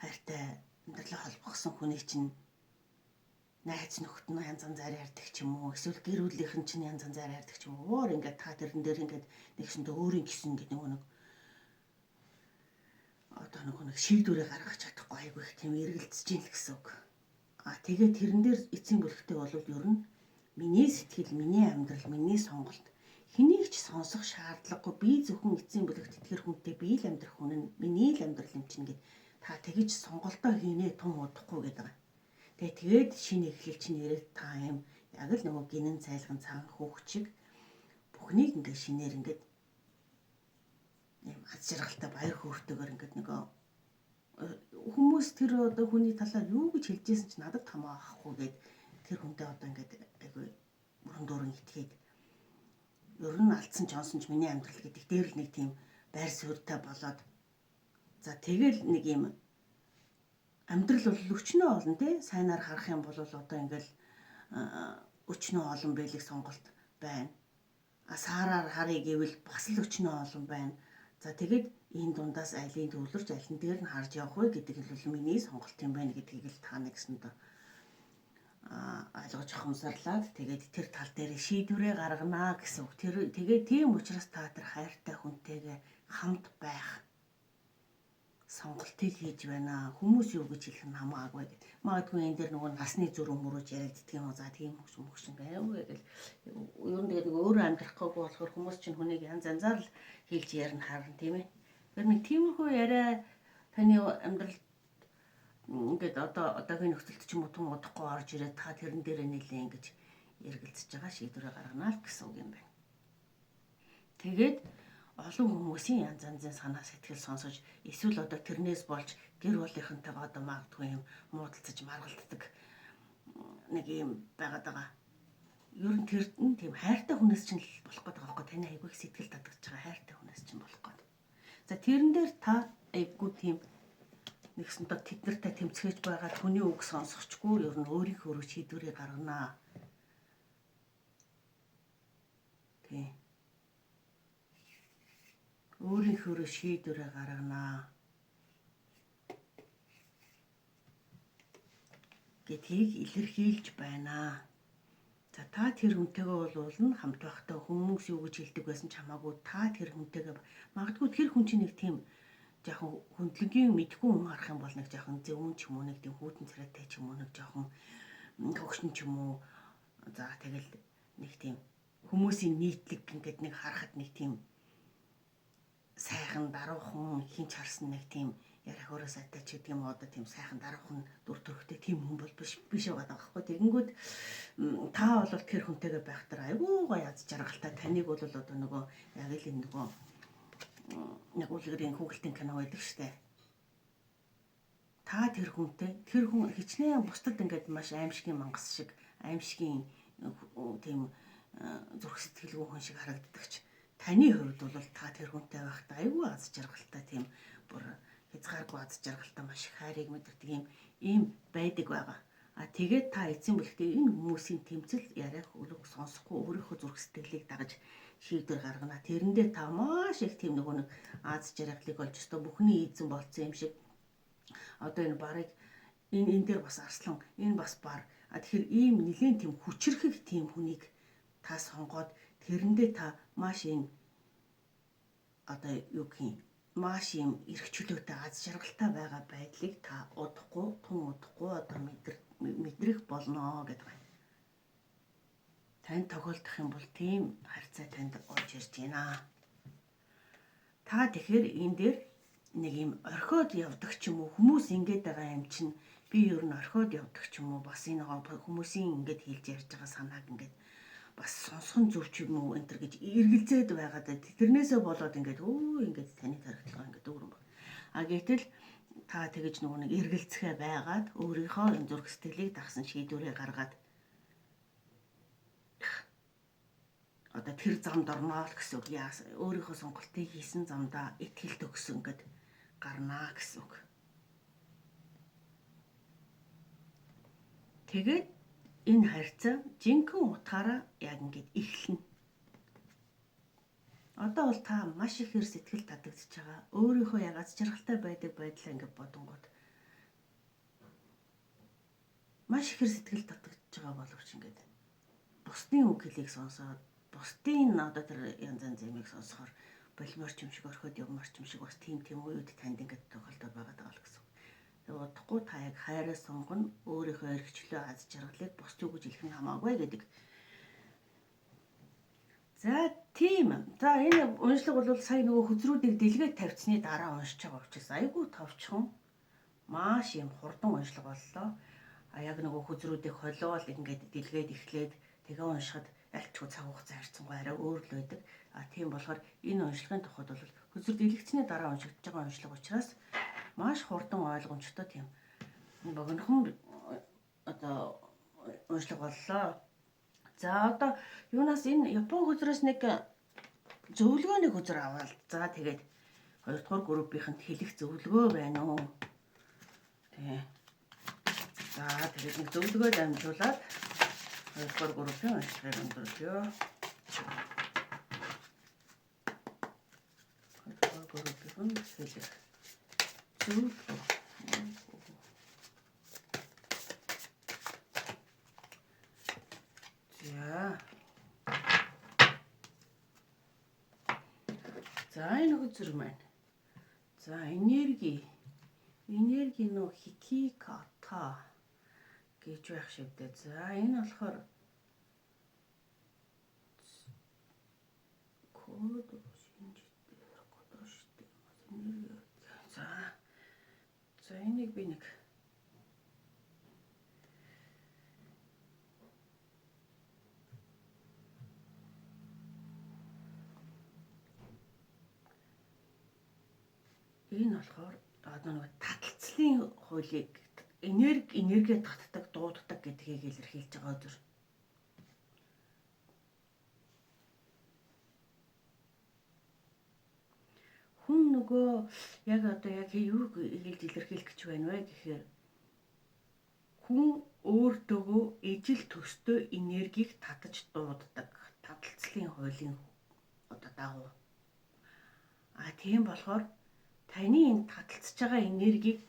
хайртай амьдралаа холбосон хүний чинь найз нөхд нь янз янзаар ярьдаг ч юм уу. Эсвэл гэр бүлийнхэн чинь янз янзаар ярьдаг ч юм уу. Ингээд та тэрэн дээр ингээд нэгсэндээ өөрийн гисэн гэдэг нэг одоо нэг шийдвэрээ гаргаж чадахгүй айгүй их тийм эргэлдэж ийн л гэсэн үг. Тэгээд тэрэн дээр эцсийн бүлэгтээ бол ер нь миний сэтгэл, миний амьдрал, миний сонголт хэнийг ч сонсох шаардлагагүй. Би зөвхөн эцсийн бүлэгт итгэр хүнтэй би л амьдрах хүн нь миний л амьдрал юм чинь гэд та тэгж сонголтоо хийнэ тун удахгүй гэдэг. Тэгээд шинэ эхлэл чинь ирээд та юм яг л нөгөө гинэн цайлган цагаан хүүхчиг бүхнийг ингээд шинээр ингээд юм аз жаргалтай баяр хөөртэйгээр ингээд нөгөө хүмүүс тэр одоо хүний талаар юу гэж хэлжсэн ч надад тамаа авахгүй гээд тэр хүнтэй одоо ингээд айгүй бүрэн дүүрэн итгээд ер нь алдсан ч онсон ч миний амьдрал гэдэг дээр л нэг тийм байр суурьтай болоод за тэгэл нэг юм амьдрал бол өчнөө олон тий сайнаар харах юм бол одоо ингээл өчнөө олон байлиг сонголт байна. Саараар харъя гэвэл бас л өчнөө олон байна. За тэгэд энэ дундаас айлын төвлөрч алин дээр нь харж явах вэ гэдэг нь бол миний сонголт юм байна гэдгийг л та нэгсэнд ойлгож ухамсарлаад тэгээд тэр тал дээр шийдвэрээ гаргана гэсэн үг. Тэгээд тийм учраас та тэр хайртай хүнтэйгээ хамт байх сонголтыг хийж байна. Хүмүүс юу гэж хэлэх нь хамаагүй гэдэг. Магадгүй энэ дээр нөгөө насны зүрх мөрөж яригддаг юм уу? За тийм хөгшин байв гэл. Ер нь тэгээд өөрөө амьдрахгүй болохоор хүмүүс чинь хүнийг янз янзаар л хэлж ярина харна тийм ээ. Тэр нэг тиймэрхүү яриа таны амьдрал ингээд одоогийн нөхцөлд ч юм уу тун удахгүй орж ирээд та тэрэн дээрээ нэлээ ингэж эргэлзэж байгаа шийдвэрээ гаргана л гэсэн үг юм байна. Тэгээд олон хүмүүсийн янз янзын санаа сэтгэл сонсож эсвэл одоо тэрнээс болж гэр бүлийнхэнтэйгээ одоо магадгүй юм муудалцаж маргалддаг нэг юм байгаад байгаа. Ер нь тэр нь тийм хайртай хүнээс чинь болох гээд байгаа байхгүй таны айгүй сэтгэл татгаж байгаа хайртай хүнээс чинь болох гээд. За тэрэн дээр та айгүй тийм нэгсэнтэй тэд нартай тэмцэж байгаа хүний үг сонсохчгүй ер нь өөрийнхөө шийдвэрээ гаргана. Тийм. өөрийнхөө шийдвэрээ гарганаа гэдгийг илэрхийлж байна. За та тэр хүнтэйгээ болвол хамт байхдаа хүмүүс юу гэж хэлдэг байсан ч хамаагүй та тэр хүнтэйгээ магадгүй тэр хүн чинь нэг тийм жоохон хөндлөнгийн мэдгүй хүн харах юм бол нэг жоохон зөвөн ч юм уу нэг тийм хүүтэн царайтай ч юм уу нэг жоохон хөгшин ч юм уу. За тэгэл нэг тийм хүмүүсийн нийтлэг ингээд нэг харахад нэг тийм сайхан даруухан хинч харсан нэг тийм ярих өөрөө сайтай ч гэдэг юм одоо тийм сайхан даруухан дүр төрхтэй тийм хүн бол биш байгаа байхгүй. Тэгэнгүүт та бол тэр хүнтэйгээ байхдаа айгүй гоё аз жаргалтай таныг бол одоо нөгөө яг л энэ нөгөө нэг үлгэрийн хүүхэлтийн кино байдаг штэ. Та тэр хүнтэй тэр хүн хичнээн бусдад ингээд маш аимшигын мангас шиг аимшигын тийм зүрх сэтгэлгүй хүн шиг харагддагч. Таны хувьд бол та тэр хүнтэй байхдаа айгүй аз жаргалтай тийм бүр хязгааргүй аз жаргалтай маш их хайрыг мэдэрдэг ийм байдаг байгаа. А тэгээд та эцсийн бүлэгтээ энэ хүмүүсийн тэмцэл яриах өрөг сонсохгүй өөрийнхөө зүрх сэтгэлийг дагаж шийдвэр гаргана. Тэрэндээ та маш их тийм нөгөө нэг аз жаргалыг олж өстө бүхний эзэн болцсон юм шиг. Одоо энэ барыг энэ дээр бас арслан энэ бас бар. А тэгэхээр ийм нэгэн тийм хүчрхэг тийм хүнийг та сонгоод тэрэндээ та маш юм одоо юу гэх юм маш юм эрх чөлөөтэй аз жаргалтай байгаа байдлыг та удахгүй тун удахгүй одоо мэдрэх болно гэдэг байна. Танд тохиолдох юм бол тийм харьцаа танд орж ирж байна. Та тэгэхээр энэ дээр нэг юм орхиод явдаг ч юм уу хүмүүс ингэж байгаа юм чинь би ер нь орхиод явдаг ч юм уу бас энэ хүмүүсийн ингэж хэлж ярьж байгаа санааг ингэж бас сонсхон зөв ч юм уу энэ төр гэж эргэлзээд байгаад тэрнээсээ болоод ингээд ингээд таны тархитлага ингээд өөрөн баг. А гэтэл та тэгэж нөгөө нэг эргэлцэхэ байгаад өөрийнхөө энэ зүрх сэтгэлийг дагсан шийдвэрээ гаргаад одоо тэр замд орноо л гэсэн үг. Өөрийнхөө сонголтыг хийсэн замдаа итгэлд өгсөн ингээд гарнаа гэсэн үг. Тэгээд энэ харьцаа жинхэнэ утгаараа яг ингээд эхэлнэ. Одоо бол та маш ихээр сэтгэл татагдчихж байгаа. Өөрийнхөө яг аз жаргалтай байдаг байдлаа ингээд бодонгууд маш ихээр сэтгэл татагдчихж байгаа боловч ингээд бусдын үг хэлийг сонсоод бусдын одоо тэр янз янзын юмыг сонсохоор болморч юм шиг орхиод явмарч юм шиг бас тийм үед танд ингээд тохиолдоод байгаа даа л гэсэн. Тэгээд удахгүй та яг хайраа сонгоно өөрийнхөө эрхчлөө аз жаргалыг бусд юу гэж хэлэх нь хамаагүй гэдэг. За тийм. За энэ уншлага бол сая нөгөө хөзрүүдийг дэлгээд тавьцсны дараа уншиж байгаа учраас айгүй товчхон маш юм хурдан уншлага боллоо. А яг нөгөө хөзрүүдийг холиол ингээд дэлгээд эхлээд тэгээ уншихад альчгүй цаг хугацаа харьцангуй арай өөр л байдаг. А тийм болохоор энэ уншлагын тухайд бол хөзөр дэлгэцсний дараа уншигдж байгаа уншлага учраас маш хурдан ойлгомжтой тийм богинохон одоо уншлага боллоо. За одоо юунаас энэ Япон хөзрөөс нэг зөвлөгөөний хөзөр аваад за тэгээд 2 дугаар группийнхэнд хэлэх зөвлөгөө байна уу? Тий. За тэгээд нэг зөвлөгөө дамжуулаад 2 дугаар группийн уншлагыг өндөрлөё. 2 дугаар группийн хэлэх зөвлөгөө. За энэ хөзөр маань. За энерги нөө хикиката гэж байх шиг дээ. За энэ болохоор код шинжтэй код штэ. Энерги. За энийг би нэг энэ болохоор одоо нэг таталцлын хуулийг энерги татдаг, дууддаг гэдгийг илэрхийлж байгаа зүр. Хүн нөгөө яг одоо яг юу хэлж илэрхийлэх гэж байна вэ гэхээр хүн өөртөөгөө ижил төстэй энергийг татаж дууддаг таталцлын хуулийн одоо дагуу. Тийм болохоор таны энэ таталцж байгаа энергийг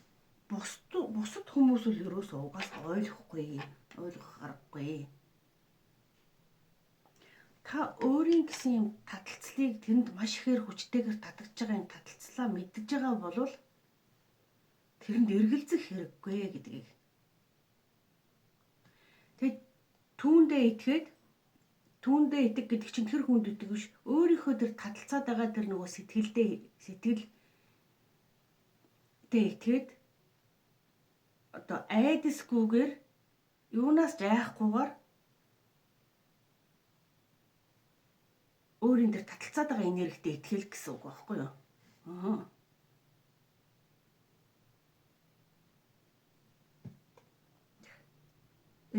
бусад хүмүүс л ерөөсөө угаасаа ойлгохгүй аргагүй. Та өөрийн гэсэн юм таталцлыг тэнд маш ихээр хүчтэйгээр татагдж байгаа юм таталцлаа мэдж байгаа бол тэрэнд эргэлзэх хэрэггүй гэдгийг. Тэгээд түүндээ итэг гэдэг чинь тэр хүнд итэг биш. Өөрийнхөө тэр таталцаад байгаа тэр нөгөө сэтгэлдээ итгээд одоо айдасгүйгээр юунаас жаахгүйгээр өөрийн тэр таталцаад байгаа энергитэй итгэл гэсэн үг байхгүй юу?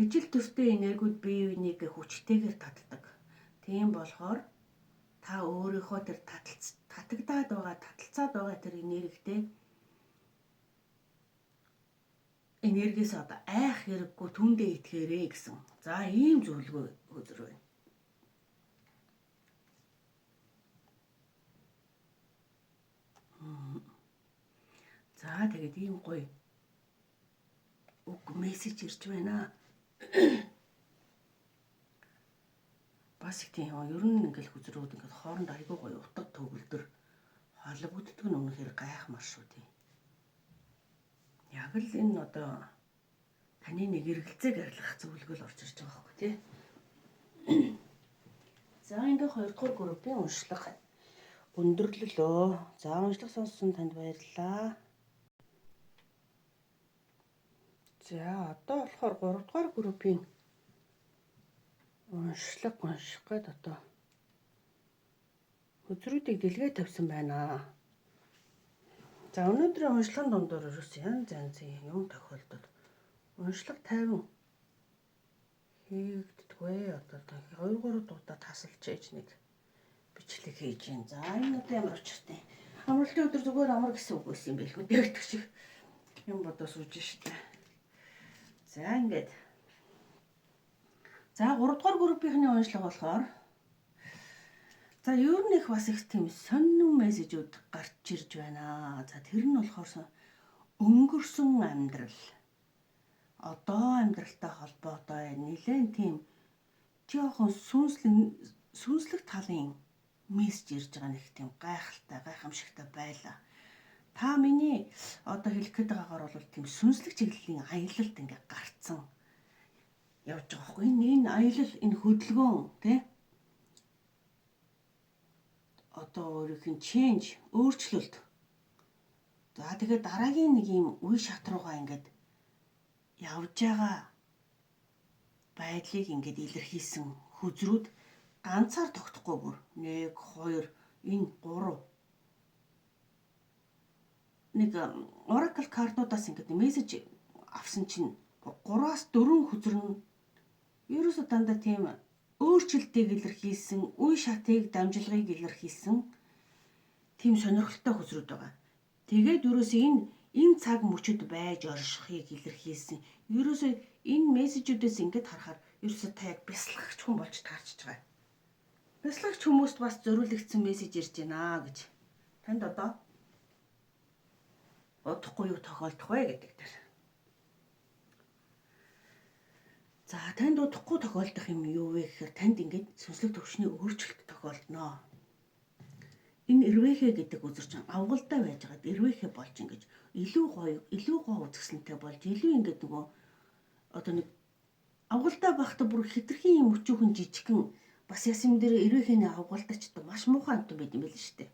Ижил төстэй энергиуд бие бинийгээ хүчтэйгээр татдаг. Тийм болохоор та өөрийнхөө тэр татагдаад байгаа, таталцаад байгаа тэр энергиээс одоо айх хэрэггүй түндээ итгээрэй гэсэн. За ийм зөвлөгөө үзэр байна. За тэгээд ийм гоё үг мессеж ирж байна. Бас их тийм ер нь ингээл хүзрүүд ингээд хооронд айгүй гоё утга төгөлдөр холбогддог нь үнэхээр гайхмар шүү тий. Яг л энэ одоо таны нэг эргэлзээг арилгах зөвлөгөө л орж ирж байгаа байхгүй тий. За ингээ 2 дугаар группийн уншлага өндөрлөлөө. За уншлага сонссон танд баярлалаа. За одоо болохоор 3 дугаар группийн уншлага унших гээд одоо өдрүүдийг дэлгээ тавьсан байна. За өнөөдрийн уншлагын дундуур ерөөс янз янзын юм тохиолдод уншлага 50 хийгддэггүй. Одоо 2-3 удаа тасалж ээж нэг бичлэг хийж гин. За энэ одоо ямар учиртай. Амралтын өдөр зүгээр амар гэсэн үг байсан юм байлгүй гэдэг шиг юм бодож сууж штэ. За ингээд. За 3 дугаар группийнхний уншлага болохоор за ер нь их бас их тийм сонин мессежүүд гарч ирж байна. За тэр нь болохоор өнгөрсөн амьдрал. Одоо амьдралтай холбоотой нэлээд тийм жоохон сүнслэг талын мессеж ирж байгаа нэг тийм гайхамшигтай байлаа. Та миний одоо хэлэх гээд байгаагаар бол тийм сүнслэг чиглэлийн аялалд ингээ гарцсан явж байгаа хгүй. Энэ аялал энэ хөдөлгөөн тий одоо өөрийнх нь change өөрчлөлт. За тэгээд дараагийн нэг юм үе шат руугаа ингээд явж байгаа байдлыг ингээд илэрхийлсэн хүзрүүд ганцаар тогтохгүй бүр 1 2 энэ 3 нэг Oracle картуудаас ингээд мессеж авсан чинь 3-аас 4 хүзэр нь ерөөсөө дандаа тийм өөрчлөлтийг илэрхийлсэн, үе шатыг дамжлагыг илэрхийлсэн тийм сонирхолтой хүзрүүд байгаа. Тэгээд ерөөсөө энэ цаг мөчөд байж оршихыг илэрхийлсэн. Ерөөсөө энэ мессежүүдээс ингээд харахаар ерөөсөө та яг бясалгагч хүн болж таарчж байгаа. Бясалгагч хүмүүст бас зориулагдсан мессеж ирж байна гэж. Танд одоо удахгүй юу тохиолдох вэ гэдэг дээр. За танд удахгүй тохиолдох юм юу вэ гэхээр танд ингээд сүнслэг төвшний өөрчлөлт тохиолдно. Энэ эрвэхэ гэдэг үзэрчин авгалдаа байж байгаад эрвэхэ болж ингэж илүү гоо үзэсгэлэнтэй болж илүү ингээд нөгөө одоо нэг авгалдаа байхдаа бүр хитрхийн юм өчүүхэн жижигхэн бас ясам дээр эрвэхэний авгалдаачд маш муухай амт байд юм байл шүү дээ.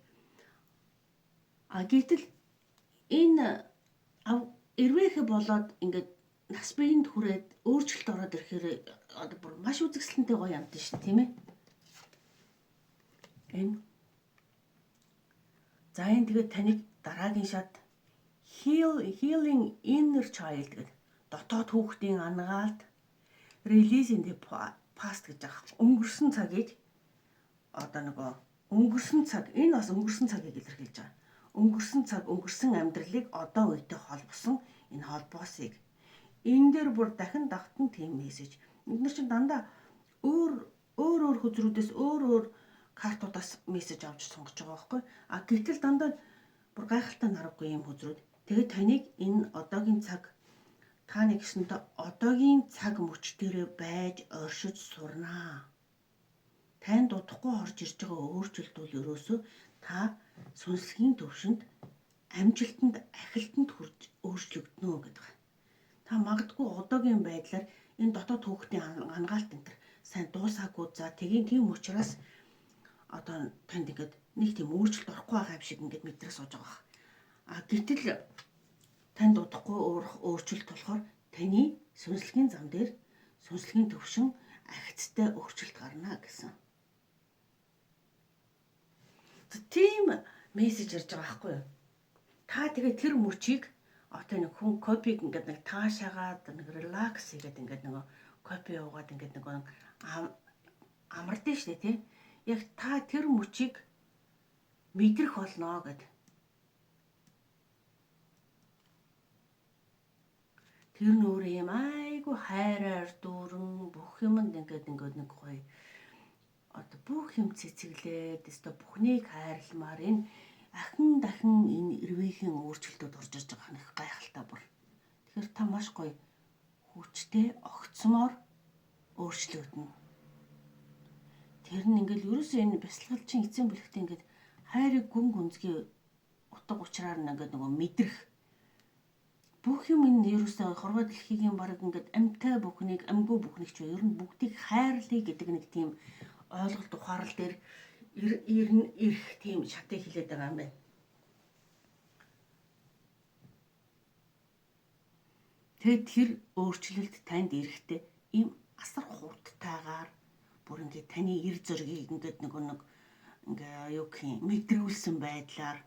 Гэтэл энэ эрвэхэ болоод ингээд нас биеинд хүрээд өөрчлөлт ороод ирэхээр одоо бүр маш үзэсгэлэнтэй гоё амт шүү тийм ээ. Энэ за энэ тэгээд таныг дараагийн шат healing inner child гэдэг дотоод хүүхдийн ангаалт release in the past гэж байгаа. Өнгөрсөн цагийг одоо нөгөө өнгөрсөн цаг энэ бас өнгөрсөн цагийг илэрхийлж байгаа. Өнгөрсөн цаг өнгөрсөн амьдралыг одоо үедээ холбосон энэ холбоосыг энэ дээр бүр дахин давтан тийм мессеж. Бид нар чинь дандаа өөр хүзрүүдээс өөр картуудаас мессеж авч сонгож байгаа байхгүй. А гэтэл дандаа бүр гайхалтай наргагүй юм хүзрүүд. Тэгээд таныг энэ одоогийн цаг та нэг гэсэнтэй одоогийн цаг мөч дээрээ байж оршиж сурнаа. Танд удахгүй орж ирж байгаа өөрчлөлт бол ерөөсөө та сүнслэгийн төвшөнд амжилтанд ахилтанд хүрч өөрчлөгднө гэдэг. Та магадгүй одоогийн байдлаар энэ дотоод хүүхдийн ангаалт энэ сайн дуусаагүй за тийм учраас одоо танд ингээд нэг тийм өөрчлөлт орохгүй байгаа юм шиг ингээд мэдрэх сууж байгаа. А гэтэл танд удахгүй өөрчлөлт болохоор таны сүнслэгийн зам дээр сүнслэгийн төвшин агцтай өөрчлөлт гарна гэсэн. Тийм мессеж ирж байгаа байхгүй юу? Та тэгээ тэр мөчийг одоо нэг хүн копиг ингээд нэг таашаагаад нэг релакс хийгээд ингээд нэг копи яваад ингээд нэг амардсан шүү дээ тий. Яг та тэр мөчийг мэдрэх болно гэдэг. Тэр нь өөр юм айгу хайраар дүүрэн бүх юмд ингээд нэг гоё одоо бүх юм цэцэглээд өстой бүхнийг хайрламаар энэ дахин энэ эрвээхэн өөрчлөлтөд орж ирж байгаа нэг гайхалтай бүр. Тэгэхээр та маш гоё хүчтэй огцмоор өөрчлөгдөнө. Тэр нь ингээл ерөөсөө энэ бясалгалчин эцсийн бүлэгтээ ингээд хайрыг гүн гүнзгий утга учраар ингээд нөгөө мэдрэх бүх юм энэ ерөөсөө хорвоо дэлхийгийн баг ингээд амьтай бүхнийг амьгүй бүхнийг ч ер нь бүгдийг хайрлая гэдэг нэг тийм ойлголт ухаарал дээр ирэх тийм шатыг хилээд байгаа юм байна. Тэгээд тэр өөрчлөлт танд ирэхдээ ийм асар хурдтайгаар бүр ингээд таны эр зөргийг ингээд нэг ингээ юу гэх юм мэдрүүлсэн байдлаар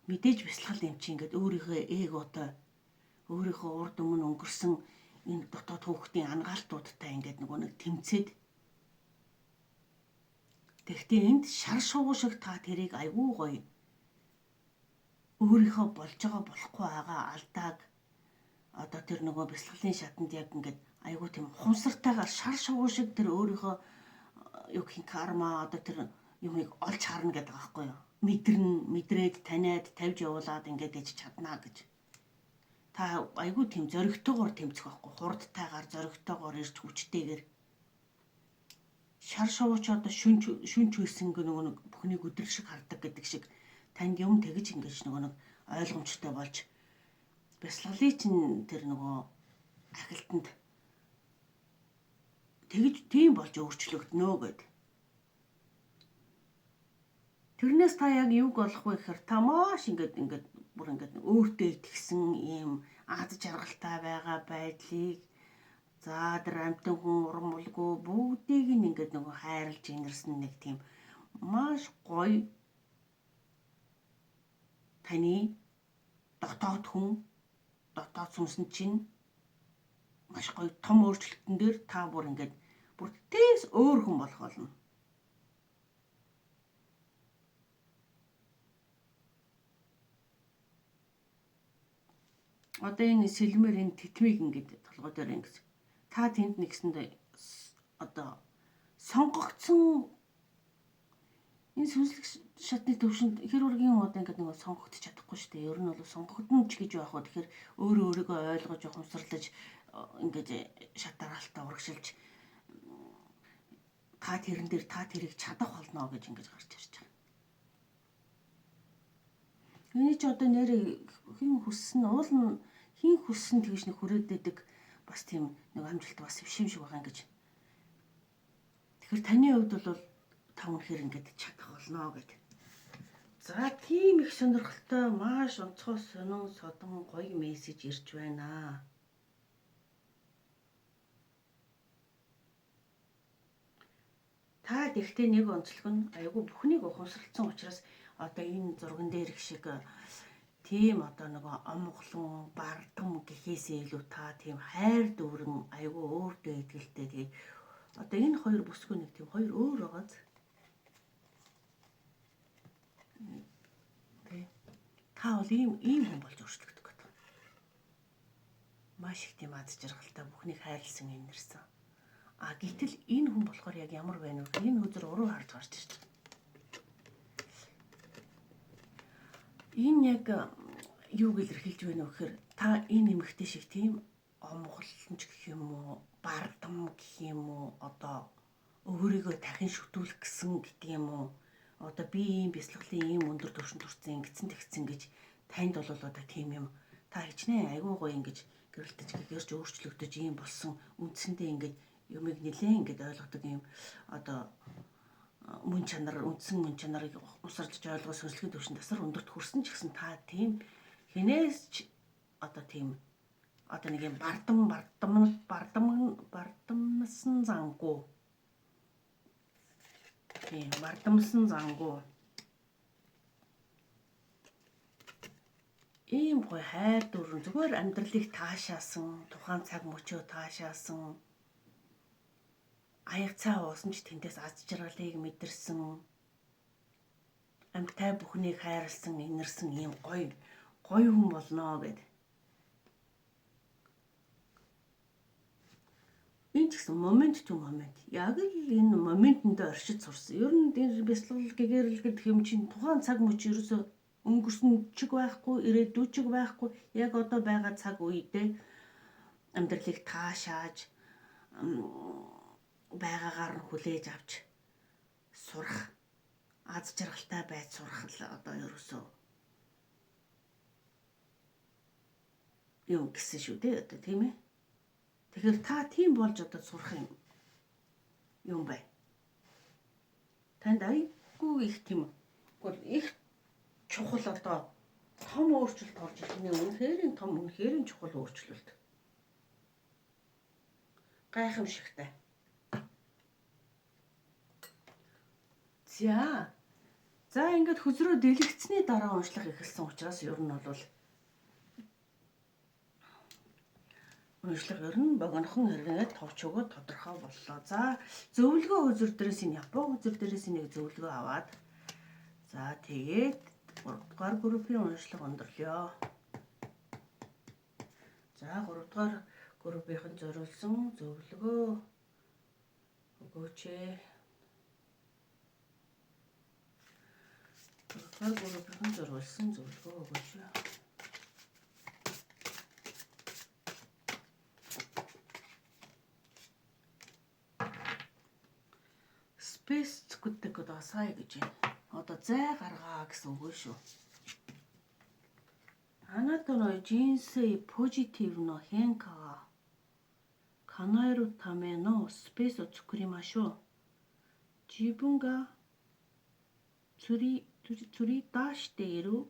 мэдээж бясалгал юм чи ингээд өөрийнхөө эготой өөрийнхөө урд өмнө өнгөрсөн энэ дотоод хүүхдийн ангаалтуудтай ингээд нэг тэмцээд тэгтээ энд шар шувуу шиг та тэрийг айгүй гоё өөрийнхөө болж байгаа болохгүй байгаа алдааг одоо тэр нөгөө бясалгалын шатанд яг ингээд айгүй тийм ухамсартайгаар шар шувуу шиг тэр өөрийнхөө юу гэх карма одоо тэр юмыг олж харна гэдэг байгаа байхгүй юу? Мэдрээд таниад тавьж явуулаад ингээд ээж чадна гэж. Та айгүй тийм зоригтойгоор тэмцэх байхгүй хурдтайгаар зоригтойгоор ирж хүчтэйгээр шар шувууч одоо шүнч хүйсэн нэг бүхнийг өдрөл шиг хардаг гэдэг шиг танд юм тэгж ингэж нэг ойлгомжтой болж бясалгалын чинь тэр нөгөө ахилтанд тэгж тийм болж өөрчлөгднө гэдэг. Тэрнээс та яг юг олох вэ гэхээр та маш ингээд бүр ингээд өөртөө итгэсэн ийм ад жаргалтай байгаа байдлыг за тэр амтан хүн урмалгүй бүгдийг ингээд нөгөө хайрлж инэрсэн нэг тийм маш гоё таны дотоод хүн дотоод сүнсэн чинь маш гоё том өөрчлөлтөн дээр та бүр ингээд бүр тээс өөр хүн болох болно. Одоо энэ сэлмэр энэ тэтмийг ингээд толгой дээр ингэж та тэнд нэгсэндээ одоо сонгогдсон энэ сүнслэг шатны төвшөнд хэр үргийн удаа ингээд нэг сонгогдож чадахгүй шүү дээ. Ер нь бол сонгогдно ч гэж байх уу. Тэгэхээр өөрийгөө ойлгож ухамсарлаж ингээд шатараалтаа урагшилж та тэрэн дээр та тэрийг чадах болно гэж ингэж гарч ирж байгаа. Эний ч одоо нэр хин хүссэн уул нь хин хүссэн тэгж нэг хүрээддэг бас тийм нэг амжилт бас биш юм шиг байгаа юм гэж. Тэгэхээр таны хувьд бол та үнэхээр ингэж чадах болно гэдэг. За тийм их сонирхолтой маш онцгой сонин содон гоё мессеж ирж байна. Та тэгтээ нэг онцлог нь айгүй бүхнийг ухамсарлцсан учраас одоо энэ зурган дээр их шиг тийм одоо нэг омглон бардам гэхээсээ илүү та тийм хайр дүүрэн айгүй өөртөө итгэлтэй тэгээд одоо энэ хоёр бүсгүй нэг тийм хоёр өөр байгааз. Та бол ийм хүн болж өөрчлөгдөх гэдэг. Маш их тийм ад жаргалтай бүхнийг хайрлсан инэрсэн. Гэтэл энэ хүн болохоор яг ямар байна вэ? Энэ үзэр уруу харж гарч ирж байна. Энэ яг юуг илэрхийлж байна вэ гэхээр та энэ эмэгтэй шиг тийм омголонч гэх юм уу, бардам гэх юм уу, одоо өөрийгөө дахин шүтүүлэх гэсэн гэдэг юм уу, одоо би ийм бяцлаглалын ийм өндөр түвшинд хүрсэн ингэсэн гэж танд бол одоо тийм юм та хичнээн айгүй гоё ингэж гэрэлтэж гэрч өөрчлөгдөж ийм болсон үндсэндээ ингэж юмыг нэлээд ингэж ойлгодог юм одоо мөн чанар үндсэн мөн чанарыг усарч ойлгох сонслогийн түвшинд тасар өндөрт хүрсэн ч гэсэн та тийм хинээс ч одоо тийм одоо нэг юм бардамнасан зангуу тийм бардамсан зангуу ийм гоё хайр дүрэн зүгээр амьдралыг таашаасан тухайн цаг мөчөө таашаасан аяг цаа уусан ч тэндээс аз жаргалыг мэдэрсэн амьтай бүхнийг хайрлсан инэрсэн ийм гоё хүн болно гэд. Энэ ч гэсэн момент to момент. Яг л энэ моментонд оршиж сурсан. Ер нь энэ бяцлал гэгэрэл гэдэг юм чинь тухайн цаг мөч ерөөсө өнгөрсөн чиг байхгүй, ирээдүйн чиг байхгүй. Яг одоо байгаа цаг үедээ амьдралыг таашааж байгаагаар нь хүлээж авч сурах, аз жаргалтай байж сурах л одоо ерөөсө юм гэсэн шүү дээ одоо тийм ээ. Тэгэхээр та тийм болж одоо сурах юм бай. Танд айгүй их тийм их чухал одоо том өөрчлөлт орж ирэх нь үнэхээр чухал өөрчлөлт. Гайхамшигтай. За ингээд хөзрөө дэлгэцсний дараа уншлах эхэлсэн учраас ер нь бол уншлах ер нь богинохон хэрэглээд товч өгөө тодорхой боллоо. За зөвлөгөө хөзөр дээрээс энэ Япон хөзөр дээрээс нэг зөвлөгөө аваад за тэгээд 3 дугаар группийн уншлах өндөрлөө. За 3 дугаар группийнхэн зориулсан зөвлөгөө өгөөч. 3 дугаар группийнхэн зориулсан зөвлөгөө өгөөч. Спейс цүкдэг дасай гэж байна. Одоо зай гаргаа гэсэн үг шүү. あなたの人生ポジティブな変化が叶えるためのスペースを作りましょう。自分が釣り出している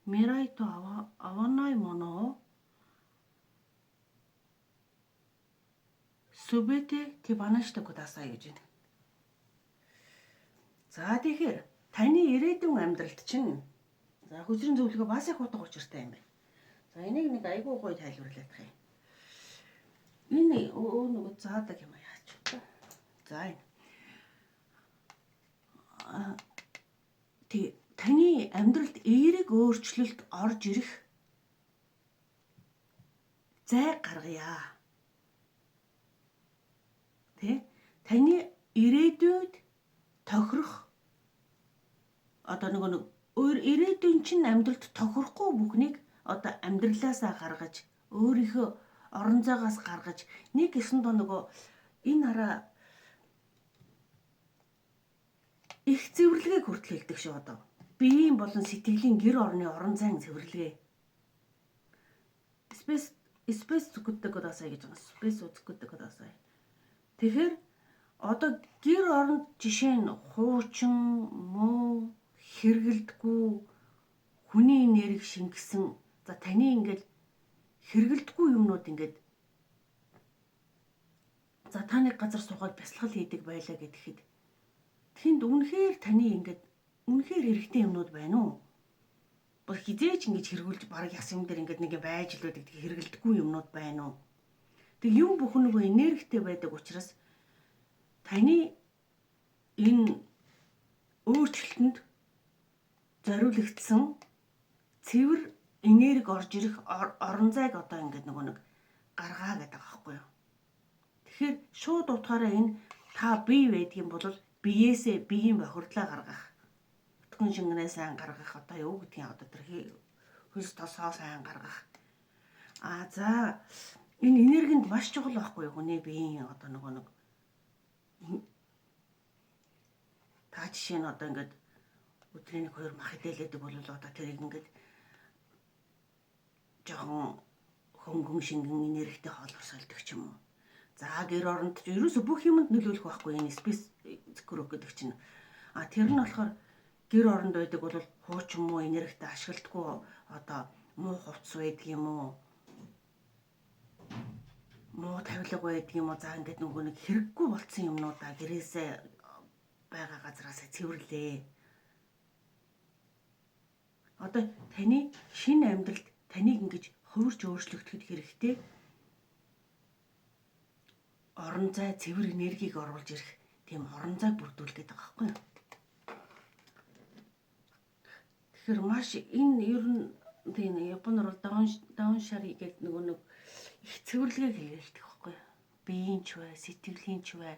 未来と合わないものをすべて手放してくださいгэж байна. За тэгэхээр таны ирээдүйн амьдралд чинь за хөзрийн зөвлөгөө бас их утга учиртай юм байна. За энийг нэг айгүй гоё тайлбарлаад тах юм. Энэ нөгөө заадаг юм яач. За энэ. Тэг таны амьдралд эерэг өөрчлөлт орж ирэх зай гаргая. Тэ таны ирээдүйд тохирох одоо нэг ирээдүйн чинь амьдралд тохирохгүй бүхнийг одоо амьдралаасаа гаргаж өөрийнхөө орон зайгаас гаргаж нэг гэсэндээ нөгөө энэ хараа их цэвэрлэгийг хүртэл хэлдэг шүү одоо. Биеийн болон сэтгэлийн гэр орны орон зайн цэвэрлэгээ. Спейс зүгтдэг удасаа гэж байгаа. Спейс зүгтдэг удасаа. Тэгэхээр одоо гэр оронд жишээ нь хуучин, муу, хэргэлдэггүй, хүний нэрийг шингэсэн. За таны ингээд хэргэлдэггүй юмнууд ингээд за та нэг газар суугаад бясалгал хийдэг байлаа гэхэд тэнд үнэхээр таны ингээд үнэхээр хэрэгтэй юмнууд байна уу? Бүр хизээч ингэж хэргүүлж баг яс юм дээр ингээд нэг байж л байдаг хэргэлдэггүй юмнууд байна уу? Тэг юм бүхэн нөгөө энергитэй байдаг учраас таны энэ өөрчлөлтөнд зориулагдсан цэвэр энерги орж ирэх орон зайг одоо ингээд нэг гаргаа гэдэг байгаа байхгүй юу. Тэгэхээр шууд утгаараа энэ та бие байдгийн бол биеэсээ биеийн бохирдлоо гаргах. Өтгөн шингэнээ сайн гаргах одоо юу гэдгийг одоо тэр хөлс тосоо сайн гаргах. За энэ энергинд маш чухал байхгүй юу хүний биеийн одоо нэг та жишээ нь одоо ингээд өдрийн 1-2 мах идэлээдэг бол одоо тэрийг ингээд жоохон хөнгөн шингэн энергитэй хоолоор сольдог ч юм уу. За гэр оронд ерөөсө бүх юмд нөлөөлөх байхгүй энэ спейс зикрок гэдэг чинь. Тэр нь болохоор гэр оронд байдаг бол хуучин муу энергитэй ашигладаггүй одоо муу хувцс байдаг юм уу? Муу тавилга байдаг юм уу? За ингээд нөгөө нэг хэрэггүй болцсон юмнуудаа гэрээсээ байгаа газараас цэвэрлээ. Одоо таны шинэ амьдралд таныг ингэж хувирч өөрчлөгдөд хэрэгтэй орон зай цэвэр энергийг оруулж ирэх тийм орон зай бүрдүүлдэг байгаа байхгүй юу? Тэгэхээр маш энэ ер нь тийм Японоор даун шари гэдэг нөгөө нэг их цэвэрлэгээ хийлдэг байхгүй юу? Биеийн ч бай, сэтгэлийн ч бай.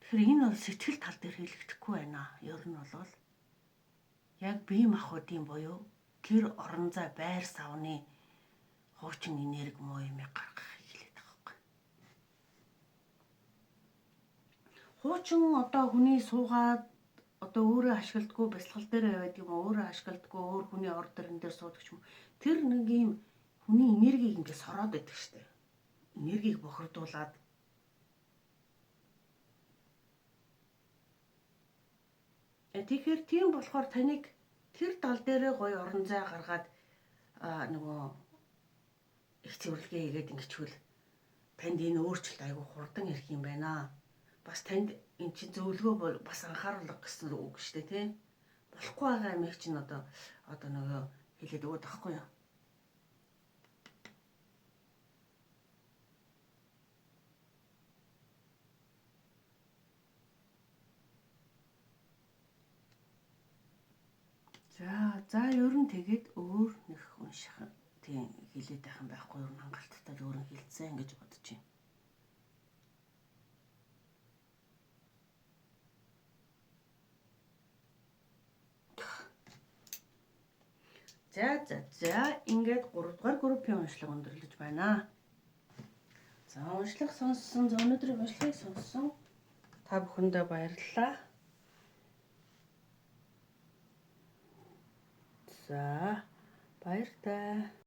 Тэгэхээр энэ бол сэтгэл тал дээр хийлэгдэхгүй байна. Ер нь бол яг бие махбодын буюу гэр орон зай байр савны хуучин энерги муу юм гаргах хэлээд байгаа байхгүй. Хуучин одоо хүний суугаад одоо өөрөө ашигладгүй бясалгал дээр байдаг юм уу, өөрөө ашигладгүй өөр хүний ор дөрөн дээр суудаг ч юм. Тэр нэг юм хүний энергийг ингээд сороод байдаг штэ. Энергийг бохирдуулаад тэгэхээр тийм болохоор таныг тэр тал дээрээ гоё орон зай гаргаад нөгөө их цэвэрлэгээ хийгээд ингэчвэл танд энэ өөрчлөлт айгүй хурдан ирэх юм байна. Бас танд эн чинь зөвлөгөө бас анхааруулга гэсэн үг шүү дээ, тийм. Болохгүй байгаа юм их чинь одоо нөгөө хэлээд өгöd байхгүй юу? За ер нь тэгээд өөр нэг унших тийм хэлээд байх юм байхгүй юу? Хангалттай өөр нь хэлцэн гэж бодож байна. За ингээд 3 дугаар группийн уншлага өндөрлөж байна. За уншлага сонссон, өнөөдрийн уншлагыг сонссон та бүхэндээ баярлалаа. За баяр таа.